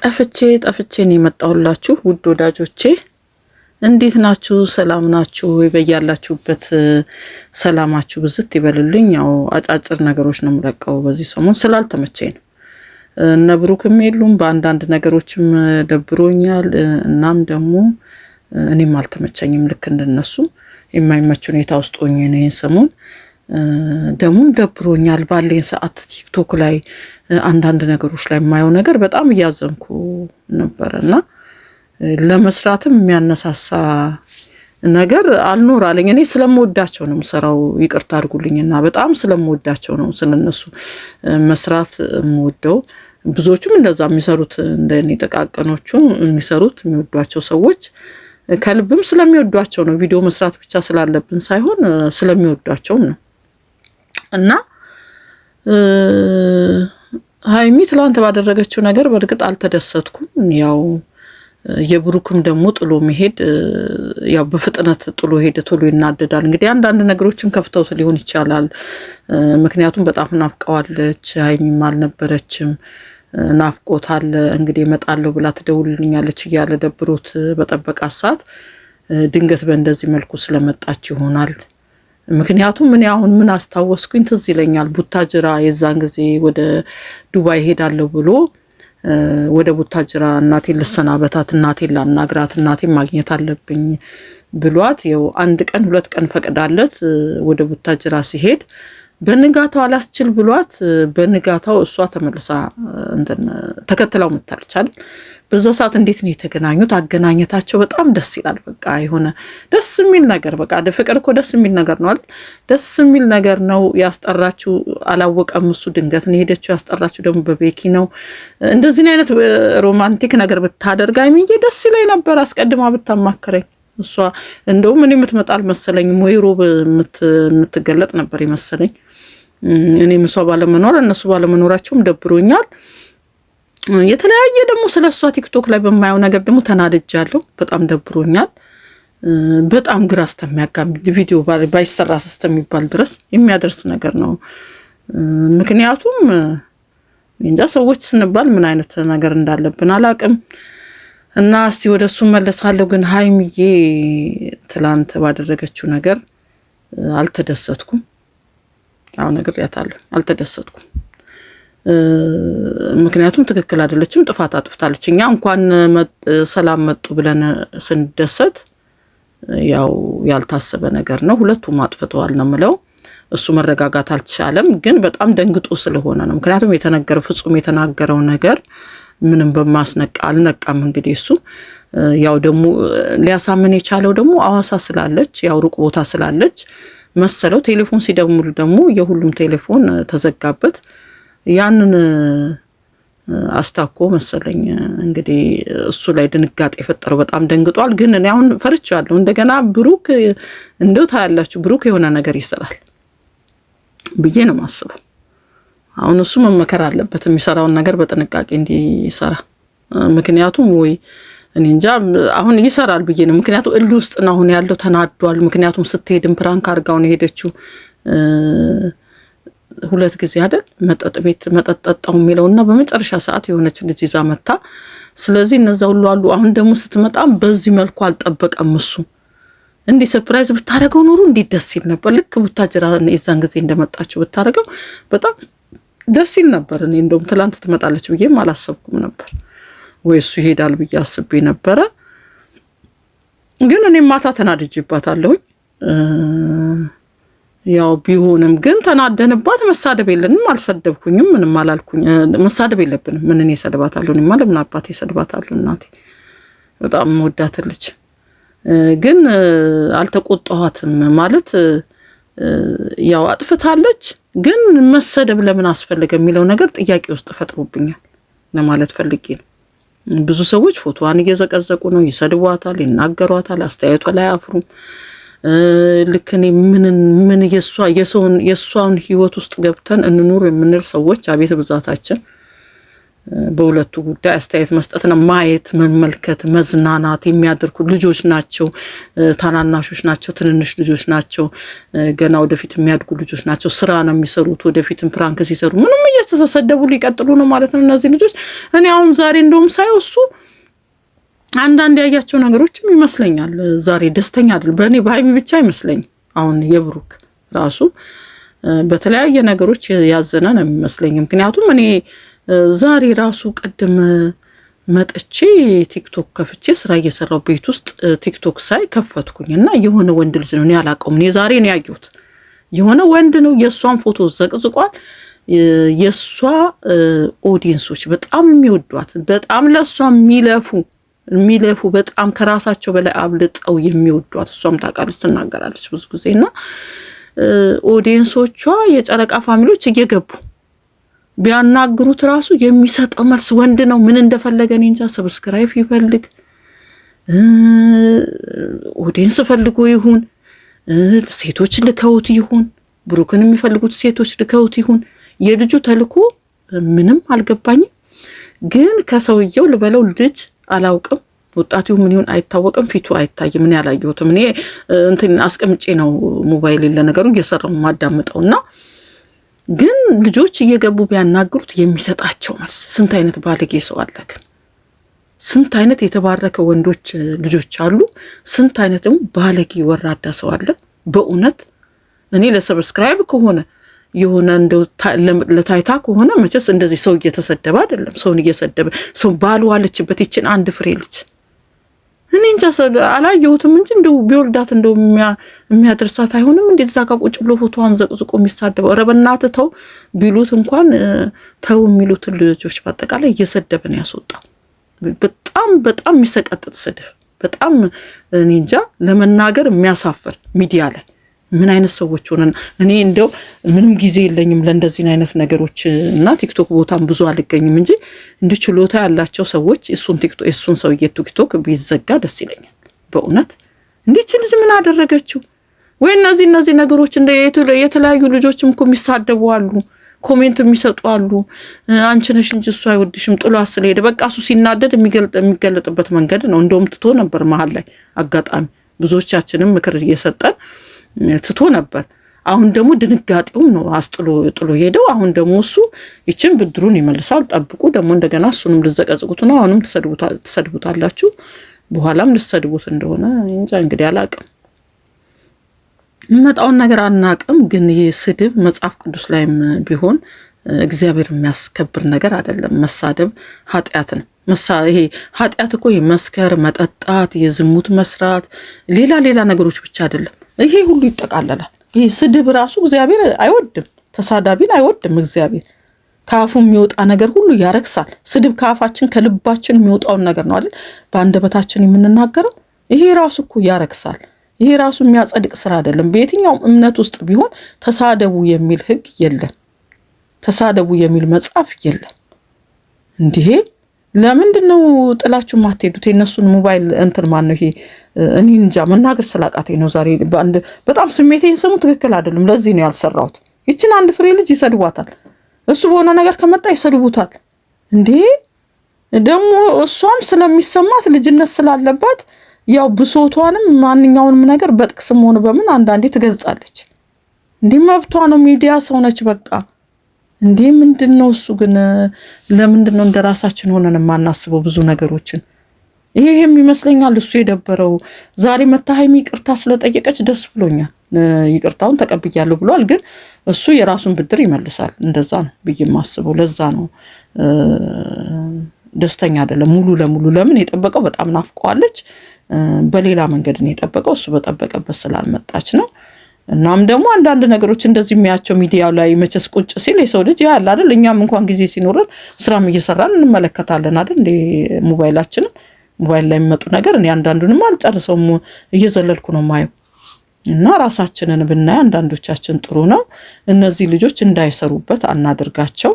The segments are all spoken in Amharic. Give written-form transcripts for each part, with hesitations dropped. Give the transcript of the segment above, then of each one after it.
ጠፍቼ ነው የመጣሁላችሁ ውድ ወዳጆቼ እንዴት ናችሁ ሰላም ናችሁ ወይ በያላችሁበት ሰላማችሁ ብዝት ይበልልኝ ያው አጫጭር ነገሮች ነው የምለቀው በዚህ ሰሞን ስላልተመቸኝ ነው እነ ብሩክም የሉም በአንዳንድ ነገሮችም ደብሮኛል እናም ደግሞ እኔም አልተመቸኝም ልክ እንደነሱ የማይመች ሁኔታ ውስጥ ሆኜ ነው ይሄን ሰሞን ደሙም ደብሮኛል ባለኝ ሰዓት ቲክቶክ ላይ አንዳንድ ነገሮች ላይ ማየው ነገር በጣም ያዘንኩ ነበርና ለመስራትም የሚያነሳሳ ነገር አልኖራለኝ እኔ ስለምወዳቸው ነው መስራው ይቅርታ አድርጉልኝና በጣም ስለምወዳቸው ነው ስለነሱ መስራት የምወደው ብዙዎቹም እንደዛ የሚሰሩት እንደኔ ተቃቀኖቹ የሚሰሩት የሚወዷቸው ሰዎች ከልብም ስለሚወዷቸው ነው ቪዲዮ መስራት ብቻ ስላለብን ሳይሆን ስለሚወዷቸው ነው እና ሃይሚ ትላንት ባደረገችው ነገር በርግጥ አልተደሰትኩም ያው የብሩክም ደግሞ ጥሎ መሄድ ያው በፍጥነት ጥሎ ሄደ ቶሎ ይናደዳል እንግዲህ አንዳንድ ነገሮችን ከፍተውት ሊሆን ይችላል ምክንያቱም በጣም ናፍቀዋለች ሃይሚም አልነበረችም ናፍቆታል እንግዲህ እመጣለሁ ብላ ትደውልልኛለች ይያለ ደብሮት በጠበቃ ሰዓት ድንገት በእንደዚህ መልኩ ስለመጣች ይሆናል ምክንያቱም ምን ያሁን ምን አስተዋወስኩኝ ትዝ ይለኛል ቡታጅራ የዛን ጊዜ ወደ ዱባይ ሄዳለሁ ብሎ ወደ ቡታጅራ እናቴን ልሰናበታት እናቴን ላናግራት እናቴን ማግኘት አለብኝ ብሏት ያው አንድ ቀን ሁለት ቀን ፈቀዳለት ወደ ቡታጅራ ሲሄድ በንጋታው አላስችል ብሏት በንጋታው እሷ ተመልሳ ተከትለው መጣልቻል በዛ ሰዓት እንዴት ነው የተገናኙት አገናኘታቸው በጣም ደስ ይላል በቃ የሆነ ደስ የሚል ነገር በቃ ፍቅር እኮ ደስ የሚል ነገር ነው አይደል ደስ የሚል ነገር ነው ያስጠራችሁ አላወቀም እሱ ድንገት ነው ሄደችው ያስጠራችሁ ደግሞ በቤኪ ነው እንደዚህ አይነት ሮማንቲክ ነገር ብታደርጋኝ እንጂ ደስ ይለኝ ነበር አስቀድማ ብታማከረኝ እሷ እንደው ምን የምትመጣል መሰለኝ ሞይሮብ የምትገለጥ ነበር ይመስለኝ እኔ ምሷ ባለመኖር እነሱ ባለመኖራቸውም ደብሮኛል የተለያየ ደግሞ ስለሷ ቲክቶክ ላይ በማየው ነገር ደግሞ ተናድጃለሁ በጣም ደብሮኛል በጣም ግራስ ተሚያጋም ቪዲዮ ባይሰራ ሲስተሚባል ድረስ የሚያደርስ ነገር ነው ምክንያቱም እንጃ ሰዎች ስንባል ምን አይነት ነገር እንዳለብን አላቅም እና እስቲ ወደሱ መለሳለሁ ግን ሃይሚዬ ትላንት ባደረገችው ነገር አልተደሰትኩም አው ነገር ያታለሁ አልተደሰትኩም ምክንያቱም ትክክል አይደለችም ጥፋት አጥፍታለች እኛ እንኳን ሰላም መጡ ብለን ስንደሰት ያው ያልታሰበ ነገር ነው ሁለቱም አጥፍተዋል ነው ማለት እሱ መረጋጋት አልቻለም ግን በጣም ደንግጦ ስለሆነ ነው ምክንያቱም የተነገረው ፍጹም የተናገረው ነገር ምንም በማስነቃ አልነቃም እንግዲህ እሱ ያው ደግሞ ሊያሳምን የቻለው ደግሞ አዋሳ ስላለች ያው ሩቅ ቦታ ስላለች መሰለው ቴሌፎን ሲደውሉ ደግሞ የሁሉም ቴሌፎን ተዘጋበት ያንን አስታኮ መሰለኝ እንግዲህ እሱ ላይ ድንጋጤ የፈጠረው በጣም ደንግጧል ግን እኔ አሁን ፈርቻለሁ እንደገና ብሩክ እንደው ታያላችሁ ብሩክ የሆነ ነገር ይሰራል ብዬ ነው ማስበው አሁን እሱ መመከር አለበት የሚሰራውን ነገር በጥንቃቄ እንዲሰራ ምክንያቱም ወይ እኔ እንጃ አሁን ይሰራል ብዬ ነው ምክንያቱም እልህ ውስጥ ነው አሁን ያለው ተናዷል ምክንያቱም ስትሄድም ፕራንክ አርጋው ነው ሄደችው ሁለት ጊዜ አይደል መጠጥ ቤት መጠጣጣው የሚለውና በመጨረሻ ሰዓት የሆነች ልጅ ይዛ መጣ ስለዚህ እነዛ ሁሉ አሉ አሁን ደግሞ ስትመጣም በዚህ መልኩ አልጠበቀም እሱ እንዲ ሰርፕራይዝ ብታረገው ኖሩ እንዲ ደስ ይል ነበር ልክ ቡታጅራ የዛን ጊዜ እንደመጣችው ብታረገው በጣም ደስ ይል ነበር እኔ እንደውም ትላንት ትመጣለች ብዬም አላሰብኩም ነበር ወይ እሱ ይሄዳል ብዬ አስቤ ነበር ግን እኔ ማታ ተናድጄባታለሁ ያው ቢሆንም ግን ተናደንባት መሳደብ የለንም አልሰደብኩኝም ምንም አላልኩኝ መሳደብ የለብንም ምን እኔ ሰድባታለሁ እኔ ማለት ምን አባቴ ሰድባታለሁ እናቴ በጣም ወዳትልጅ ግን አልተቆጣኋትም ማለት ያው አጥፍታለች ግን መሰደብ ለምን አስፈልገ የሚለው ነገር ጥያቄ ውስጥ ፈጥሮብኛል ለማለት ፈልጌ ነው ብዙ ሰዎች ፎቶዋን እየዘቀዘቁ ነው ይሰድቧታል ይናገሯታል አስተያየቷ ላይ አፍሩም ልክኔ ምን የሷን ህይወት ውስጥ ገብተን እንኑር የምንል ሰዎች አቤት ብዛታችን በሁለቱ ጉዳይ አስተያየት መስጠትና ማየት መመልከት መዝናናት የሚያደርጉ ልጆች ናቸው። ታናናሾች ናቸው፣ ትንንሽ ልጆች ናቸው፣ ገና ወደፊት የሚያድጉ ልጆች ናቸው። ስራ ነው የሚሰሩት። ወደፊትም ፕራንክ ሲሰሩ ምንም እየተሰደቡ ሊቀጥሉ ነው ማለት ነው እነዚህ ልጆች። እኔ አሁን ዛሬ እንደውም ሳይው እሱ አንዳንድ ያያቸው ነገሮችም ይመስለኛል ዛሬ ደስተኛ አይደል። በእኔ በሀይሚ ብቻ አይመስለኝም። አሁን የብሩክ ራሱ በተለያየ ነገሮች ያዘነ ነው የሚመስለኝ። ምክንያቱም እኔ ዛሬ ራሱ ቀደም መጥቼ ቲክቶክ ከፍቼ ስራ እየሰራው ቤት ውስጥ ቲክቶክ ሳይ ከፈትኩኝና የሆነ ወንድ ልጅ ነው እኔ አላውቀውም። እኔ ዛሬ ነው ያየሁት። የሆነ ወንድ ነው የሷን ፎቶ ዘቅዝቋል። የሷ ኦዲየንሶች በጣም የሚወዷት በጣም ለሷ የሚለፉ በጣም ከራሳቸው በላይ አብልጠው የሚወዷት እሷም ታውቃለች፣ ትናገራለች ብዙ ጊዜና ኦዲየንሶቿ የጨረቃ ፋሚሊዎች እየገቡ ቢያናግሩት ራሱ የሚሰጠው መልስ ወንድ ነው። ምን እንደፈለገ እኔ እንጃ። ሰብስክራይብ ይፈልግ ኦዲየንስ ፈልጎ ይሁን ሴቶች ልከውት ይሁን ብሩክን የሚፈልጉት ሴቶች ልከውት ይሁን የልጁ ተልኮ ምንም አልገባኝም። ግን ከሰውየው ልበለው ልጅ አላውቅም፣ ወጣቱ ምን ይሁን አይታወቅም፣ ፊቱ አይታይም። ምን ያላየሁትም እኔ እንትን አስቀምጬ ነው ሞባይል ለነገሩ እየሰራው ማዳምጠውና ግን ልጆች እየገቡ ቢያናግሩት የሚሰጣቸው መልስ ስንት አይነት ባለጌ ሰው አለ። ግን ስንት አይነት የተባረከ ወንዶች ልጆች አሉ፣ ስንት አይነት ደግሞ ባለጌ ወራዳ ሰው አለ። በእውነት እኔ ለሰብስክራይብ ከሆነ የሆነ እንደው ለታይታ ከሆነ መቼስ እንደዚህ ሰው እየተሰደበ አይደለም። ሰውን እየሰደበ ሰው ባልዋለችበት ይችን አንድ ፍሬ ልጅ እኔ እንጃ አላየሁትም እንጂ እንደው ቢወልዳት እንደው የሚያደርሳት አይሆንም። እንደዛ ጋር ቁጭ ብሎ ፎቶዋን ዘቅዝቆ የሚሳደበው ኧረ በእናትህ ተው ቢሉት እንኳን ተው የሚሉት ልጆች በአጠቃላይ እየሰደበ ነው ያስወጣው። በጣም የሚሰቀጥጥ ስድብ፣ በጣም እኔ እንጃ ለመናገር የሚያሳፍር ሚዲያ ላይ ምን አይነት ሰዎች ሆነን። እኔ እንደው ምንም ጊዜ የለኝም ለእንደዚህ አይነት ነገሮች እና ቲክቶክ ቦታም ብዙ አልገኝም እንጂ እንደ ችሎታ ያላቸው ሰዎች እሱን ሰውዬ ቲክቶክ ቢዘጋ ደስ ይለኛል በእውነት። እንዴት ልጅ ምን አደረገችው? ወይ እነዚህ ነገሮች እንደ የተለያዩ ልጆችም እኮ የሚሳደቡ አሉ፣ ኮሜንት የሚሰጡ አሉ። አንቺ ነሽ እንጂ እሱ አይወድሽም ጥሎ ስለሄደ በቃ እሱ ሲናደድ የሚገለጥበት መንገድ ነው። እንደውም ትቶ ነበር መሀል ላይ አጋጣሚ ብዙዎቻችንም ምክር እየሰጠን ትቶ ነበር። አሁን ደግሞ ድንጋጤውም ነው ጥሎ ሄደው። አሁን ደግሞ እሱ ይችን ብድሩን ይመልሳል ጠብቁ። ደግሞ እንደገና እሱንም ልዘቀዝቁት ነው። አሁንም ትሰድቡታላችሁ፣ በኋላም ልትሰድቡት እንደሆነ እንጃ እንግዲህ አላቅም። መጣውን ነገር አናቅም። ግን ይህ ስድብ መጽሐፍ ቅዱስ ላይም ቢሆን እግዚአብሔር የሚያስከብር ነገር አይደለም። መሳደብ ኃጢአት ነው። ይሄ ኃጢአት እኮ መስከር፣ መጠጣት፣ የዝሙት መስራት፣ ሌላ ነገሮች ብቻ አይደለም። ይሄ ሁሉ ይጠቃለላል። ይሄ ስድብ ራሱ እግዚአብሔር አይወድም፣ ተሳዳቢን አይወድም እግዚአብሔር። ከአፉ የሚወጣ ነገር ሁሉ ያረክሳል። ስድብ ከአፋችን ከልባችን የሚወጣውን ነገር ነው አይደል በአንደበታችን የምንናገረው። ይሄ ራሱ እኮ ያረክሳል። ይሄ ራሱ የሚያጸድቅ ስራ አይደለም። በየትኛውም እምነት ውስጥ ቢሆን ተሳደቡ የሚል ህግ የለም፣ ተሳደቡ የሚል መጽሐፍ የለም። እንዲህ ለምንድነው ጥላችሁ ማትሄዱት? የነሱን ሞባይል እንትን ማን ነው ይሄ? እኔ እንጃ መናገር ስላቃተኝ ነው ዛሬ። በጣም ስሜቴን ስሙ ትክክል አይደለም። ለዚህ ነው ያልሰራሁት። ይችን አንድ ፍሬ ልጅ ይሰድቧታል፣ እሱ በሆነ ነገር ከመጣ ይሰድቡታል። እንዴ ደግሞ እሷም ስለሚሰማት ልጅነት ስላለባት ያው ብሶቷንም ማንኛውንም ነገር በጥቅስም ሆነ በምን አንዳንዴ ትገልጻለች። እንዲህ መብቷ ነው። ሚዲያ ሰው ነች በቃ። እንዴ ምንድነው እሱ ግን ለምንድነው እንደራሳችን ሆነን የማናስበው ብዙ ነገሮችን? ይሄም ይመስለኛል እሱ የደበረው። ዛሬ መታሃይሚ ይቅርታ ስለጠየቀች ደስ ብሎኛል። ይቅርታውን ተቀብያለሁ ብሏል። ግን እሱ የራሱን ብድር ይመልሳል። እንደዛ ነው ብዬ የማስበው። ለዛ ነው ደስተኛ አይደለም ሙሉ ለሙሉ። ለምን የጠበቀው በጣም ናፍቀዋለች። በሌላ መንገድ ነው የጠበቀው፣ እሱ በጠበቀበት ስላልመጣች ነው። እናም ደግሞ አንዳንድ ነገሮች እንደዚህ የሚያቸው ሚዲያው ላይ መቸስ ቁጭ ሲል የሰው ልጅ ያለ አይደል። እኛም እንኳን ጊዜ ሲኖረን ስራም እየሰራን እንመለከታለን አይደል እንደ ሞባይላችንን። ሞባይል ላይ የሚመጡ ነገር እኔ አንዳንዱንም አልጨርሰውም እየዘለልኩ ነው ማየው። እና ራሳችንን ብናይ አንዳንዶቻችን ጥሩ ነው። እነዚህ ልጆች እንዳይሰሩበት አናድርጋቸው።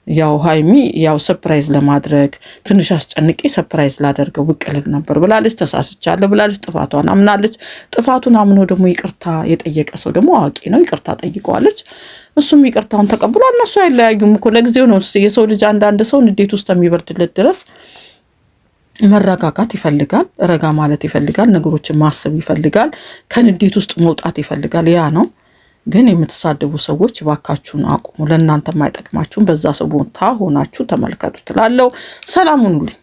ያው ሃይሚ ያው ሰርፕራይዝ ለማድረግ ትንሽ አስጨንቄ ሰርፕራይዝ ላደርገው ብቅልል ነበር ብላለች። ተሳስቻለሁ ብላለች። ጥፋቷን አምናለች። ጥፋቱን አምኖ ደግሞ ይቅርታ የጠየቀ ሰው ደግሞ አዋቂ ነው። ይቅርታ ጠይቀዋለች። እሱም ይቅርታውን ተቀብሏል። እነሱ አይለያዩም እኮ ለጊዜው ነው። የሰው ልጅ አንዳንድ ሰው ንዴት ውስጥ የሚበርድለት ድረስ መረጋጋት ይፈልጋል። ረጋ ማለት ይፈልጋል። ነገሮችን ማሰብ ይፈልጋል። ከንዴት ውስጥ መውጣት ይፈልጋል። ያ ነው። ግን የምትሳደቡ ሰዎች ባካችሁን አቁሙ። ለእናንተ የማይጠቅማችሁን በዛ ሰው ቦታ ሆናችሁ ተመልከቱ ትላለው። ሰላም ሁኑልኝ።